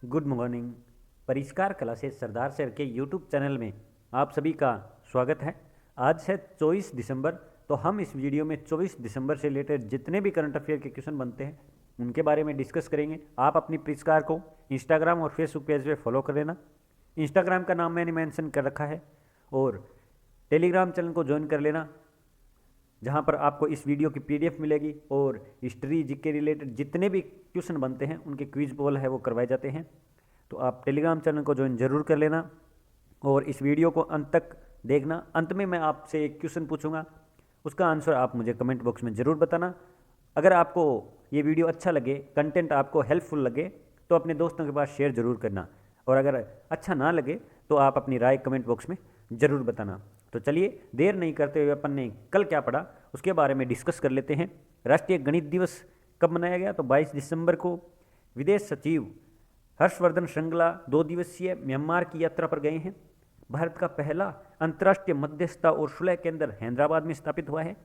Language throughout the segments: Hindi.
Good morning. परिष्कार कला से सरदार सर के यूट्यूब चैनल में आप सभी का स्वागत है। आज है 24 दिसंबर। तो हम इस वीडियो में 24 दिसंबर से रिलेटेड जितने भी करंट अफेयर के क्वेश्चन बनते हैं उनके बारे में डिस्कस करेंगे। आप अपनी परिष्कार को इंस्टाग्राम और फेसबुक पेज पे फॉलो कर लेना। इंस्टाग्राम का नाम मैंने मेंशन कर रखा है और टेलीग्राम चैनल को ज्वाइन कर लेना, जहाँ पर आपको इस वीडियो की पीडीएफ मिलेगी और हिस्ट्री जीके रिलेटेड जितने भी क्वेश्चन बनते हैं उनके क्विज पोल है वो करवाए जाते हैं। तो आप टेलीग्राम चैनल को ज्वाइन जरूर कर लेना और इस वीडियो को अंत तक देखना। अंत में मैं आपसे एक क्वेश्चन पूछूंगा, उसका आंसर आप मुझे कमेंट बॉक्स में ज़रूर बताना। अगर आपको ये वीडियो अच्छा लगे, कंटेंट आपको हेल्पफुल लगे तो अपने दोस्तों के पास शेयर जरूर करना, और अगर अच्छा ना लगे तो आप अपनी राय कमेंट बॉक्स में ज़रूर बताना। तो चलिए देर नहीं करते हुए अपन ने कल क्या पढ़ा उसके बारे में डिस्कस कर लेते हैं। राष्ट्रीय गणित दिवस कब मनाया गया? तो 22 दिसंबर को। विदेश सचिव हर्षवर्धन श्रृंगला 2 दिवसीय म्यांमार की यात्रा पर गए हैं। भारत का पहला अंतर्राष्ट्रीय मध्यस्थता और सुलह केंद्र हैदराबाद में स्थापित हुआ है।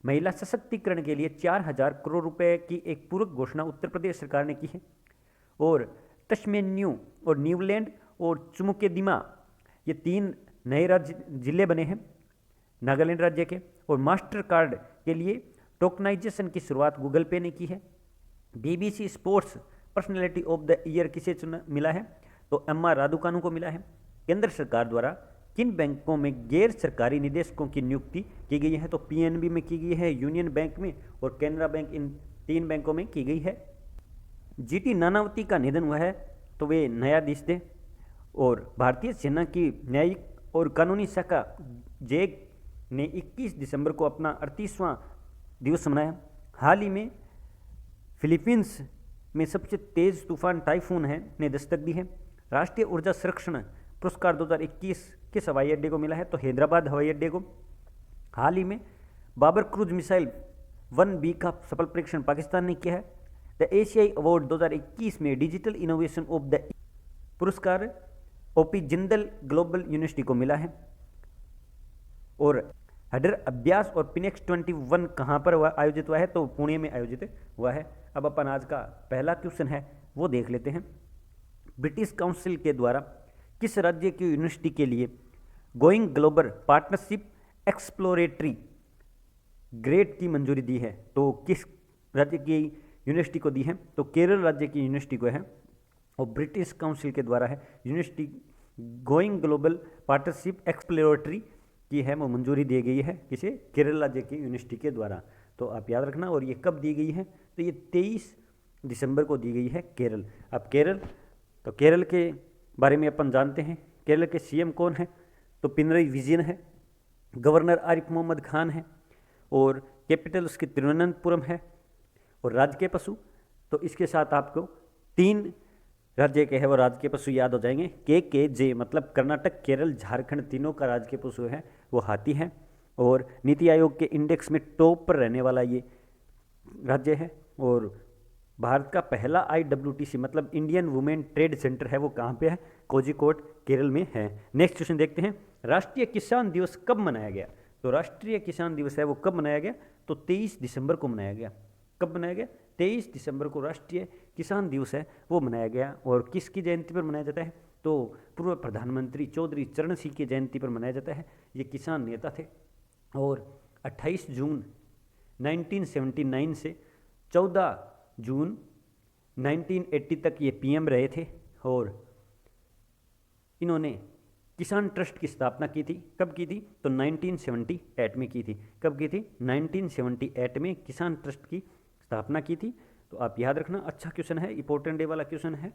महिला सशक्तिकरण के लिए 4000 करोड़ रुपए की एक पूरक घोषणा उत्तर प्रदेश सरकार ने की है। और तस्मेन्यू और न्यूलैंड और चुमुकेदिमा ये 3 नए राज्य जिले बने हैं नागालैंड राज्य के। और मास्टर कार्ड के लिए टोकनाइजेशन की शुरुआत गूगल पे ने की है। BBC sports personality of the year किसे मिला है? तो एम आर राधुकानु को मिला है। केंद्र सरकार द्वारा किन बैंकों में गैर सरकारी निदेशकों की नियुक्ति की गई है? तो पीएनबी में की गई है, यूनियन बैंक में और कैनरा बैंक, इन 3 बैंकों में की गई है। जीटी नानावती का निधन हुआ है, तो वे न्यायाधीश थे। और भारतीय सेना की न्यायिक और कानूनी शाखा जेग ने 21 दिसंबर को अपना 38वां दिवस मनाया। हाल ही में फिलीपींस में सबसे तेज तूफान टाइफून ने दस्तक दी है। राष्ट्रीय ऊर्जा संरक्षण पुरस्कार 2021 किस हवाई अड्डे को मिला है? तो हैदराबाद हवाई अड्डे को। हाल ही में बाबर क्रूज मिसाइल 1B का सफल परीक्षण पाकिस्तान ने किया है। द एशियाई अवार्ड 2021 में डिजिटल इनोवेशन ऑफ द पुरस्कार ओपी जिंदल ग्लोबल यूनिवर्सिटी को मिला है। और हडर अभ्यास और पिनेक्स 21 कहाँ पर आयोजित हुआ है? तो पुणे में आयोजित हुआ है। अब अपन आज का पहला क्वेश्चन है वो देख लेते हैं। ब्रिटिश काउंसिल के द्वारा किस राज्य की यूनिवर्सिटी के लिए going global partnership exploratory grade की मंजूरी दी है? तो किस राज्य की यूनिवर्सिटी को दी है? तो केरल राज्य की यूनिवर्सिटी को है। और ब्रिटिश काउंसिल के द्वारा है university going global partnership exploratory की है वो मंजूरी दी गई है किसे? केरल राज्य की यूनिवर्सिटी के द्वारा। तो आप याद रखना। और ये कब दी गई है? तो ये 23 दिसंबर को दी गई है केरल। अब केरल, तो केरल के बारे में अपन जानते हैं। केरल के सीएम कौन है? तो पिनरई विजयन है। गवर्नर आरिफ मोहम्मद खान है और कैपिटल उसकी तिरुवनंतपुरम है। और राजकीय पशु, तो इसके साथ आपको 3 राज्य के है वो राजकीय पशु याद हो जाएंगे। KKJ मतलब कर्नाटक, केरल, झारखंड, तीनों का राजकीय पशु है वो हाथी है। और नीति आयोग के इंडेक्स में टॉप पर रहने वाला ये राज्य है। और भारत का पहला IWTC मतलब इंडियन वुमेन ट्रेड सेंटर है वो कहाँ पे है? कोझिकोड, केरल में है। नेक्स्ट क्वेश्चन देखते हैं। राष्ट्रीय किसान दिवस कब मनाया गया? तो राष्ट्रीय किसान दिवस है वो कब मनाया गया? तो 23 दिसंबर को मनाया गया। कब मनाया गया? 23 दिसंबर को राष्ट्रीय किसान दिवस है वो मनाया गया। और किसकी जयंती पर मनाया जाता है? तो पूर्व प्रधानमंत्री चौधरी चरण सिंह की जयंती पर मनाया जाता है। ये किसान नेता थे। और 28 जून 1979 से 14 जून 1980 तक ये पीएम रहे थे। और इन्होंने किसान ट्रस्ट की स्थापना की थी। कब की थी? तो 1978 में की थी। कब की थी? 1978 में किसान ट्रस्ट की स्थापना की थी। तो आप याद रखना। अच्छा क्वेश्चन है, इंपॉर्टेंट डे वाला क्वेश्चन है।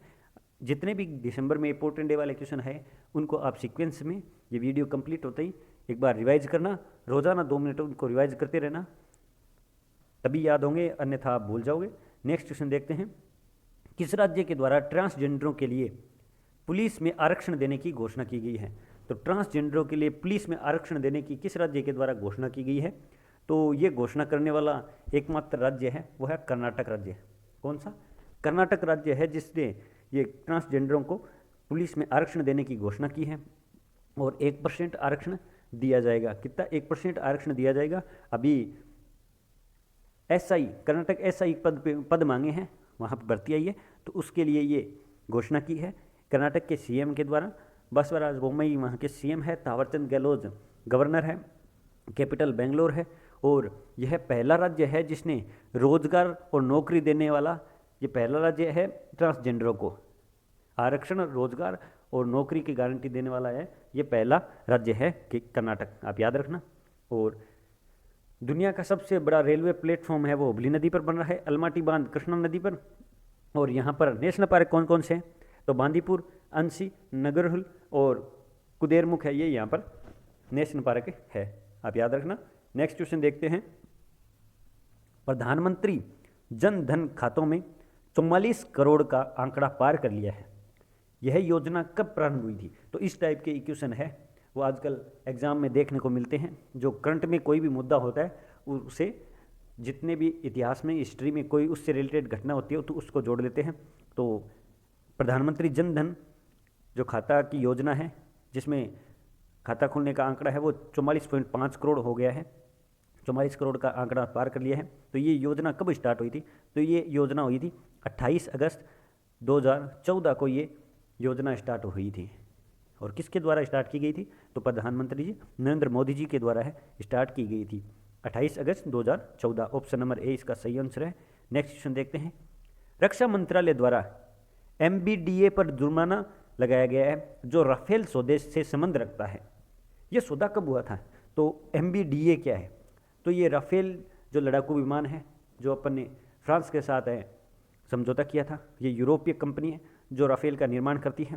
जितने भी दिसंबर में इंपॉर्टेंट डे वाले क्वेश्चन है उनको आप सीक्वेंस में ये वीडियो कंप्लीट होते ही एक बार रिवाइज करना। रोजाना 2 मिनट उनको रिवाइज करते रहना, तभी याद होंगे, अन्यथा आप भूल जाओगे। नेक्स्ट क्वेश्चन देखते हैं। किस राज्य के द्वारा ट्रांसजेंडरों के लिए पुलिस में आरक्षण देने की घोषणा की गई है? तो ट्रांसजेंडरों के लिए पुलिस में आरक्षण देने की किस राज्य के द्वारा घोषणा की गई है? तो ये घोषणा करने वाला एकमात्र राज्य है वो है कर्नाटक राज्य। कौन सा? कर्नाटक राज्य है जिसने ये ट्रांसजेंडरों को पुलिस में आरक्षण देने की घोषणा की है। और 1% आरक्षण दिया जाएगा। कितना? 1% आरक्षण दिया जाएगा। अभी SI कर्नाटक SI पद मांगे हैं, वहाँ पर भर्ती आई है, तो उसके लिए ये घोषणा की है कर्नाटक के सीएम के द्वारा। बसवराज बोम्मई वहाँ के सीएम है, थावरचंद गहलोत गवर्नर है, कैपिटल बेंगलोर है, और यह पहला राज्य है जिसने रोजगार और नौकरी देने वाला, ये पहला राज्य है ट्रांसजेंडरों को आरक्षण, रोजगार और नौकरी की गारंटी देने वाला है, ये पहला राज्य है कि कर्नाटक, आप याद रखना। और दुनिया का सबसे बड़ा रेलवे प्लेटफॉर्म है वो हुबली नदी पर बन रहा है, अलमाटी बांध कृष्णा नदी पर। और यहाँ पर नेशनल पार्क कौन कौन से हैं, तो बांदीपुर, अंसी, नगरहुल और कुदेरमुख है, ये यहाँ पर नेशनल पार्क है, आप याद रखना। नेक्स्ट क्वेश्चन देखते हैं। प्रधानमंत्री जन धन खातों में 44 करोड़ का आंकड़ा पार कर लिया है, यह योजना कब प्रारंभ हुई थी? तो इस टाइप के इक्वेशन है वो आजकल एग्जाम में देखने को मिलते हैं। जो करंट में कोई भी मुद्दा होता है उसे, जितने भी इतिहास में हिस्ट्री में कोई उससे रिलेटेड घटना होती है तो उसको जोड़ लेते हैं। तो प्रधानमंत्री जन धन जो खाता की योजना है, जिसमें खाता खोलने का आंकड़ा है वो 44.5 करोड़ हो गया है, 44 करोड़ का आंकड़ा पार कर लिया है। तो ये योजना कब स्टार्ट हुई थी? तो ये योजना हुई थी 28 अगस्त 2014 को ये योजना स्टार्ट हुई थी। और किसके द्वारा स्टार्ट की गई थी? तो प्रधानमंत्री जी नरेंद्र मोदी जी के द्वारा है स्टार्ट की गई थी 28 अगस्त 2014। ऑप्शन नंबर ए इसका सही आंसर है। नेक्स्ट क्वेश्चन देखते हैं। रक्षा मंत्रालय द्वारा MBDA पर जुर्माना लगाया गया है जो राफेल सौदे से संबंध रखता है, ये सौदा कब हुआ था? तो MBDA क्या है? तो ये राफेल जो लड़ाकू विमान है जो अपन ने फ्रांस के साथ है समझौता किया था, ये यूरोपीय कंपनी है जो राफेल का निर्माण करती है।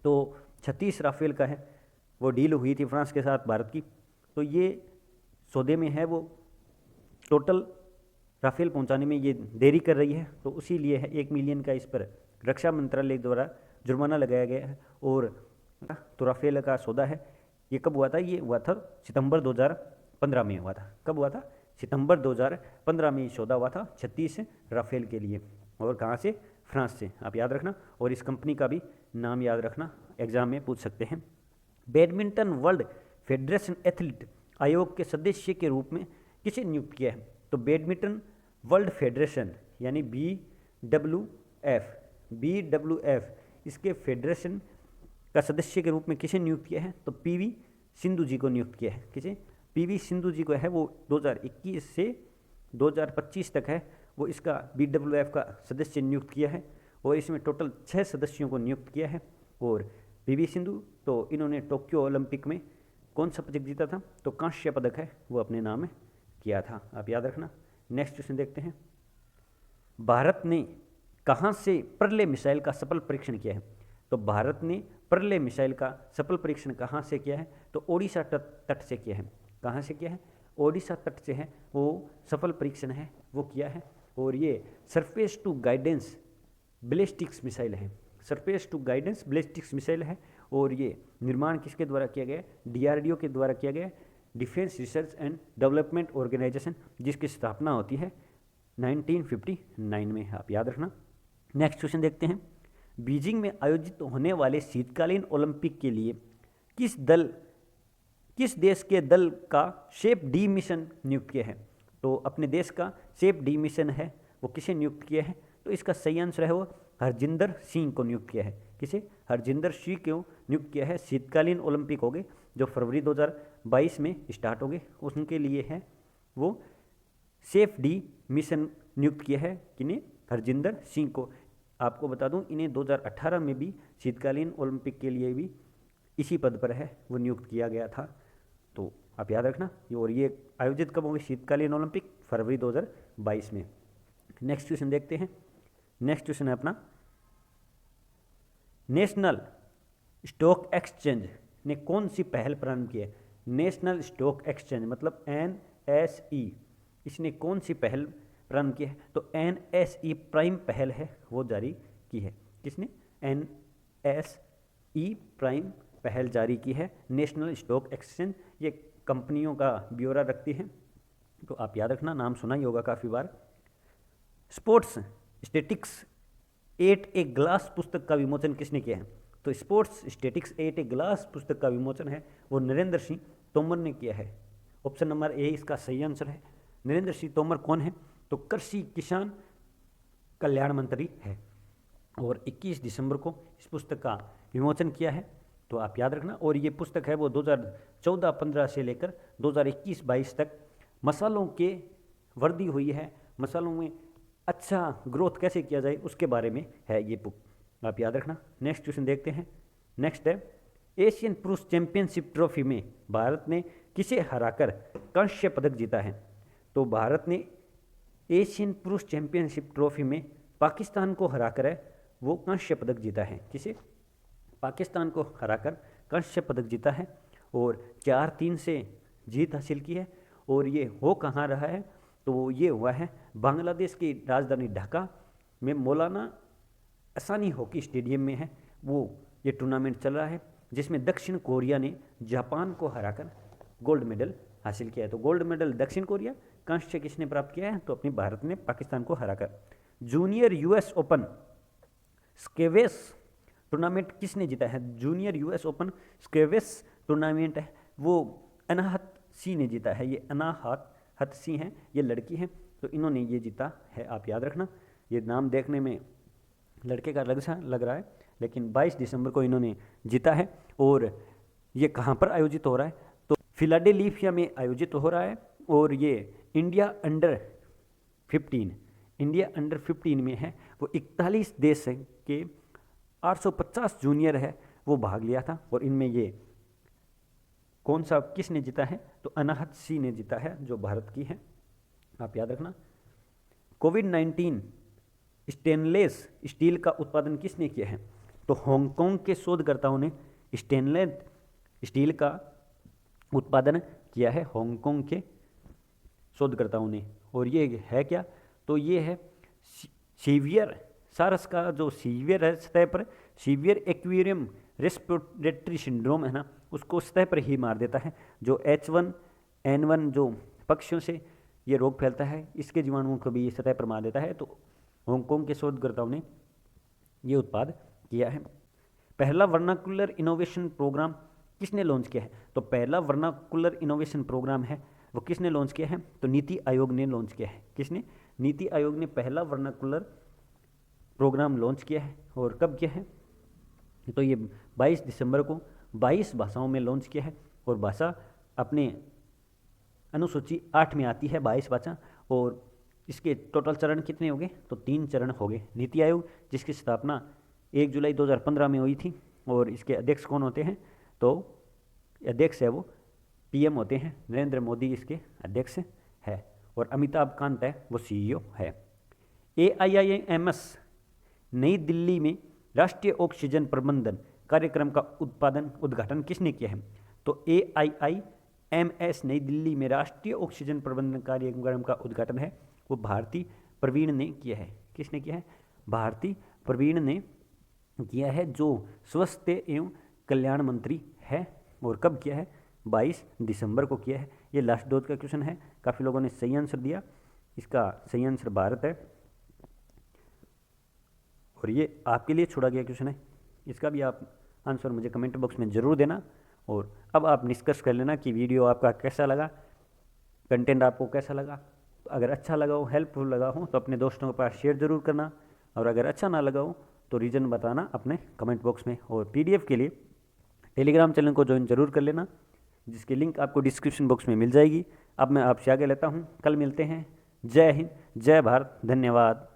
तो 36 राफेल का है वो डील हुई थी फ्रांस के साथ भारत की। तो ये सौदे में है वो टोटल राफेल पहुंचाने में ये देरी कर रही है, तो उसी लिए है 1 मिलियन का इस पर रक्षा मंत्रालय द्वारा जुर्माना लगाया गया है। और तो राफेल का सौदा है ये कब हुआ था? ये हुआ था सितंबर 2015 में हुआ था। कब हुआ था? सितंबर 2015 में ये सौदा हुआ था 36 राफेल के लिए। और कहाँ से? फ्रांस से, आप याद रखना। और इस कंपनी का भी नाम याद रखना, एग्जाम में पूछ सकते हैं। बैडमिंटन वर्ल्ड फेडरेशन एथलीट आयोग के सदस्य के रूप में किसे नियुक्त किया है? तो बैडमिंटन वर्ल्ड फेडरेशन यानी BWF इसके फेडरेशन का सदस्य के रूप में किसे नियुक्त किया है? तो PV सिंधु जी को नियुक्त किया है। किसे? PV सिंधु जी को है वो 2021 से 2025 तक है वो इसका BWF का सदस्य नियुक्त किया है। और इसमें टोटल 6 सदस्यों को नियुक्त किया है। और PV सिंधु तो इन्होंने टोक्यो ओलंपिक में कौन सा पदक जीता था? तो कांस्य पदक है वो अपने नाम किया था, आप याद रखना। नेक्स्ट क्वेश्चन देखते हैं। भारत ने कहाँ से प्रलय मिसाइल का सफल परीक्षण किया है? तो भारत ने प्रलय मिसाइल का सफल परीक्षण कहाँ से किया है? तो ओडिशा तट से किया है। कहाँ से किया है? ओडिशा तट से है वो सफल परीक्षण है वो किया है। और ये surface to guidance ballistics missile है, surface to guidance ballistics missile है। और ये निर्माण किसके द्वारा किया गया? DRDO के द्वारा किया गया, defence research and development organisation, जिसकी स्थापना होती है 1959 में, आप याद रखना। नेक्स्ट क्वेश्चन देखते हैं। बीजिंग में आयोजित होने वाले शीतकालीन ओलंपिक के लिए किस देश के दल का शेप डी मिशन नियुक्त किया है? तो अपने देश का शेप डी मिशन है वो किसे नियुक्त किया है? तो इसका सही आंसर है वो हरजिंदर सिंह को नियुक्त किया है। किसे? हरजिंदर सिंह को नियुक्त किया है। शीतकालीन ओलंपिक हो गए जो फरवरी 2022 में स्टार्ट हो गए, उसके लिए है वो सेफ डी मिशन नियुक्त किया है। किन्हें? हरजिंदर सिंह को। आपको बता दूं इन्हें 2018 में भी शीतकालीन ओलंपिक के लिए भी इसी पद पर है वो नियुक्त किया गया था, तो आप याद रखना। और ये आयोजित कब होंगे शीतकालीन ओलंपिक? फरवरी 2022 में। नेक्स्ट क्वेश्चन देखते हैं। नेक्स्ट क्वेश्चन है अपना, नेशनल स्टॉक एक्सचेंज ने कौन सी पहल प्रारंभ की है? नेशनल स्टॉक एक्सचेंज मतलब NSE, इसने कौन सी पहल प्रारंभ की है? तो NSE प्राइम पहल है वो जारी की है। किसने? NSE प्राइम पहल जारी की है। नेशनल स्टॉक एक्सचेंज ये कंपनियों का ब्यौरा रखती है, तो आप याद रखना, नाम सुना ही होगा काफ़ी बार। स्पोर्ट्स स्टैटिक्स 8 ए ग्लास पुस्तक का विमोचन किसने किया है? तो स्पोर्ट्स स्टैटिक्स 8 ए ग्लास पुस्तक का विमोचन है वो नरेंद्र सिंह तोमर ने किया है। ऑप्शन नंबर ए इसका सही आंसर है। नरेंद्र सिंह तोमर कौन है? तो कृषि किसान कल्याण मंत्री है। और 21 दिसंबर को इस पुस्तक का विमोचन किया है। तो आप याद रखना। और ये पुस्तक है वो 2014-15 से लेकर 2021-22 तक मसालों के वृद्धि हुई है, मसालों में अच्छा ग्रोथ कैसे किया जाए उसके बारे में है ये बुक, आप याद रखना। नेक्स्ट क्वेश्चन देखते हैं। नेक्स्ट है, एशियन पुरुष चैंपियनशिप ट्रॉफी में भारत ने किसे हराकर कांस्य पदक जीता है? तो भारत ने एशियन पुरुष चैंपियनशिप ट्रॉफी में पाकिस्तान को हराकर है वो कांस्य पदक जीता है। किसे? पाकिस्तान को हराकर कांस्य पदक जीता है और 4-3 से जीत हासिल की है। और ये हो कहाँ रहा है? तो ये हुआ है बांग्लादेश की राजधानी ढाका में मौलाना आसानी हॉकी स्टेडियम में है वो ये टूर्नामेंट चल रहा है, जिसमें दक्षिण कोरिया ने जापान को हराकर गोल्ड मेडल हासिल किया है। तो गोल्ड मेडल दक्षिण कोरिया, कांस्य किसने प्राप्त किया है? तो अपनी भारत ने पाकिस्तान को हराकर। Junior US open squash tournament किसने जीता है? Junior US open squash tournament है वो अनाहत सिंह ने जीता है। ये अनाहत सिंह हैं, ये लड़की हैं, तो इन्होंने ये जीता है, आप याद रखना। ये नाम देखने में लड़के का लग रहा है, लेकिन 22 दिसंबर को इन्होंने जीता है। और ये कहाँ पर आयोजित हो रहा है? तो फिलाडेल्फिया में आयोजित हो रहा है। और ये इंडिया अंडर 15 में है वो 41 देश के 850 जूनियर है वो भाग लिया था। और इनमें ये कौन सा किसने जीता है? तो अनाहत सिंह ने जीता है जो भारत की है, आप याद रखना। कोविड-19 स्टेनलेस स्टील का उत्पादन किसने किया है? तो हांगकांग के शोधकर्ताओं ने स्टेनलेस स्टील का उत्पादन किया है, हांगकांग के शोधकर्ताओं ने। और ये है क्या? तो ये है सीवियर सारस का जो सीवियर सतह पर सीवियर एक्वेरियम रेस्पिरेटरी सिंड्रोम है ना, उसको सतह पर ही मार देता है। जो H1N1 जो पक्षियों से ये रोग फैलता है, इसके जीवाणुओं को भी ये सतह पर मार देता है। तो हांगकांग के शोधकर्ताओं ने ये उत्पाद किया है। पहला वर्नाकुलर इनोवेशन प्रोग्राम किसने लॉन्च किया है? तो पहला वर्नाकुलर इनोवेशन प्रोग्राम है वो किसने लॉन्च किया है? तो नीति आयोग ने लॉन्च किया है। किसने? नीति आयोग ने पहला वर्नाकुलर प्रोग्राम लॉन्च किया है। और कब किया है? तो ये 22 दिसंबर को 22 भाषाओं में लॉन्च किया है। और भाषा अपने अनुसूची 8 में आती है 22 भाषा। और इसके टोटल चरण कितने हो गए? तो 3 चरण हो गए। नीति आयोग जिसकी स्थापना 1 जुलाई 2015 में हुई थी। और इसके अध्यक्ष कौन होते हैं? तो अध्यक्ष है वो PM होते हैं, नरेंद्र मोदी इसके अध्यक्ष है। और अमिताभ कांत है वो CEO है। AIIMS नई दिल्ली में राष्ट्रीय ऑक्सीजन प्रबंधन कार्यक्रम का उद्घाटन किसने किया है? तो AIIMS नई दिल्ली में राष्ट्रीय ऑक्सीजन प्रबंधन कार्यक्रम का उद्घाटन है वो भारती प्रवीण ने किया है। किसने किया है? भारती प्रवीण ने किया है, जो स्वास्थ्य एवं कल्याण मंत्री है। और कब किया है? 22 दिसंबर को किया है। ये लास्ट डोज का क्वेश्चन है, काफ़ी लोगों ने सही आंसर दिया। इसका सही आंसर भारत है और ये आपके लिए छोड़ा गया क्वेश्चन है। इसका भी आप आंसर मुझे कमेंट बॉक्स में ज़रूर देना। और अब आप निष्कर्ष कर लेना कि वीडियो आपका कैसा लगा, कंटेंट आपको कैसा लगा। तो अगर अच्छा लगा हो, हेल्पफुल लगा हो, तो अपने दोस्तों के पास शेयर ज़रूर करना। और अगर अच्छा ना लगा हो तो रीज़न बताना अपने कमेंट बॉक्स में। और PDF के लिए टेलीग्राम चैनल को ज्वाइन जरूर कर लेना, जिसकी लिंक आपको डिस्क्रिप्शन बॉक्स में मिल जाएगी। अब मैं आपसे आगे लेता हूँ, कल मिलते हैं। जय हिंद, जय भारत, धन्यवाद।